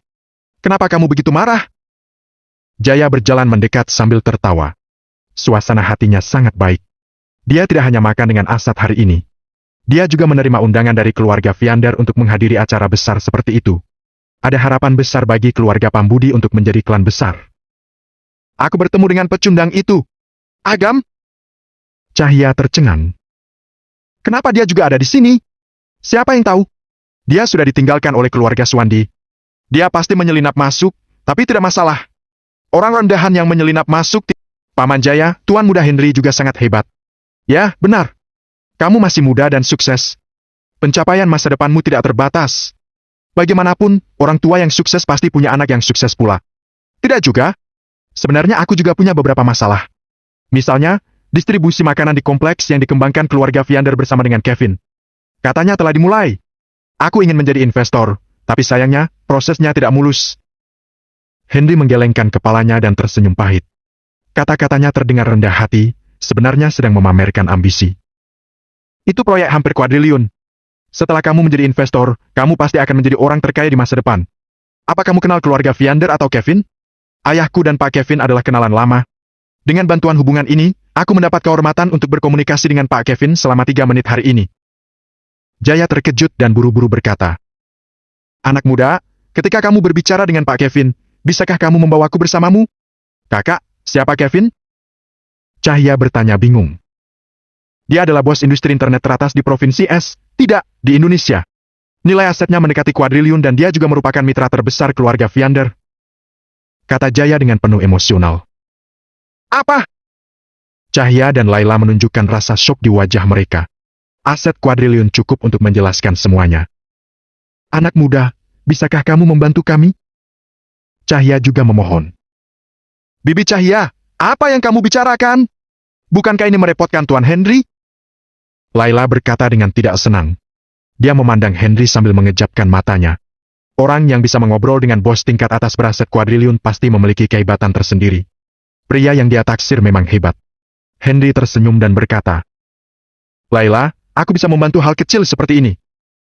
[SPEAKER 2] Kenapa kamu begitu marah?
[SPEAKER 1] Jaya berjalan mendekat sambil tertawa. Suasana hatinya sangat baik. Dia tidak hanya makan dengan Asad hari ini. Dia juga menerima undangan dari keluarga Viander untuk menghadiri acara besar seperti itu. Ada harapan besar bagi keluarga Pambudi untuk menjadi klan besar.
[SPEAKER 2] Aku bertemu dengan pecundang itu. Agam?
[SPEAKER 1] Cahya tercengang.
[SPEAKER 2] Kenapa dia juga ada di sini? Siapa yang tahu? Dia sudah ditinggalkan oleh keluarga Swandi. Dia pasti menyelinap masuk, tapi tidak masalah. Orang rendahan yang menyelinap masuk. Paman Jaya, Tuan Muda Henry juga sangat hebat. Ya, benar. Kamu masih muda dan sukses. Pencapaian masa depanmu tidak terbatas. Bagaimanapun, orang tua yang sukses pasti punya anak yang sukses pula. Tidak juga? Sebenarnya aku juga punya beberapa masalah. Misalnya, distribusi makanan di kompleks yang dikembangkan keluarga Viander bersama dengan Kevin. Katanya telah dimulai. Aku ingin menjadi investor, tapi sayangnya, prosesnya tidak mulus.
[SPEAKER 1] Henry menggelengkan kepalanya dan tersenyum pahit. Kata-katanya terdengar rendah hati, sebenarnya sedang memamerkan ambisi.
[SPEAKER 2] Itu proyek hampir kuadriliun. Setelah kamu menjadi investor, kamu pasti akan menjadi orang terkaya di masa depan. Apa kamu kenal keluarga Viander atau Kevin? Ayahku dan Pak Kevin adalah kenalan lama. Dengan bantuan hubungan ini, aku mendapat kehormatan untuk berkomunikasi dengan Pak Kevin selama 3 menit hari ini.
[SPEAKER 1] Jaya terkejut dan buru-buru berkata,
[SPEAKER 2] Anak muda, ketika kamu berbicara dengan Pak Kevin, bisakah kamu membawaku bersamamu? Kakak, siapa Kevin?
[SPEAKER 1] Cahya bertanya bingung.
[SPEAKER 2] Dia adalah bos industri internet teratas di Provinsi S, tidak, di Indonesia. Nilai asetnya mendekati kuadriliun dan dia juga merupakan mitra terbesar keluarga Viander.
[SPEAKER 1] Kata Jaya dengan penuh emosional.
[SPEAKER 2] Apa?
[SPEAKER 1] Cahya dan Laila menunjukkan rasa syok di wajah mereka. Aset kuadriliun cukup untuk menjelaskan semuanya.
[SPEAKER 2] Anak muda, bisakah kamu membantu kami?
[SPEAKER 1] Cahya juga memohon.
[SPEAKER 2] Bibi Cahya, apa yang kamu bicarakan? Bukankah ini merepotkan Tuan Henry?
[SPEAKER 1] Laila berkata dengan tidak senang. Dia memandang Henry sambil mengejapkan matanya. Orang yang bisa mengobrol dengan bos tingkat atas beraset kuadriliun pasti memiliki kehebatan tersendiri. Pria yang dia taksir memang hebat. Henry tersenyum dan berkata,
[SPEAKER 2] Laila, aku bisa membantu hal kecil seperti ini.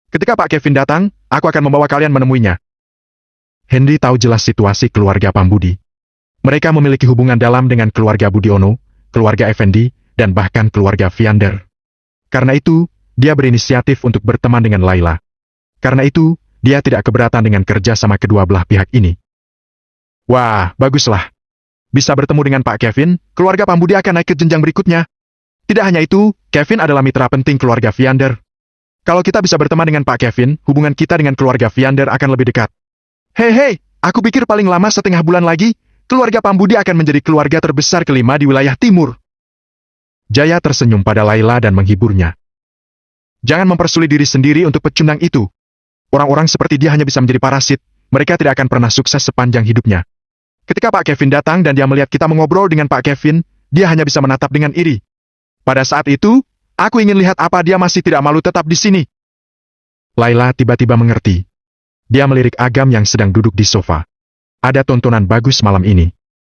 [SPEAKER 2] Ketika Pak Kevin datang, aku akan membawa kalian menemuinya.
[SPEAKER 1] Henry tahu jelas situasi keluarga Pambudi. Mereka memiliki hubungan dalam dengan keluarga Budiono, keluarga Effendi, dan bahkan keluarga Viander. Karena itu, dia berinisiatif untuk berteman dengan Laila. Karena itu, dia tidak keberatan dengan kerja sama kedua belah pihak ini.
[SPEAKER 2] Wah, baguslah. Bisa bertemu dengan Pak Kevin, keluarga Pambudi akan naik ke jenjang berikutnya. Tidak hanya itu, Kevin adalah mitra penting keluarga Viander. Kalau kita bisa berteman dengan Pak Kevin, hubungan kita dengan keluarga Viander akan lebih dekat. Hei, aku pikir paling lama setengah bulan lagi, keluarga Pambudi akan menjadi keluarga terbesar kelima di wilayah timur.
[SPEAKER 1] Jaya tersenyum pada Laila dan menghiburnya.
[SPEAKER 2] Jangan mempersulit diri sendiri untuk pecundang itu. Orang-orang seperti dia hanya bisa menjadi parasit, mereka tidak akan pernah sukses sepanjang hidupnya. Ketika Pak Kevin datang dan dia melihat kita mengobrol dengan Pak Kevin, dia hanya bisa menatap dengan iri. Pada saat itu, aku ingin lihat apa dia masih tidak malu tetap di sini.
[SPEAKER 1] Laila tiba-tiba mengerti. Dia melirik Agam yang sedang duduk di sofa. Ada tontonan bagus malam ini.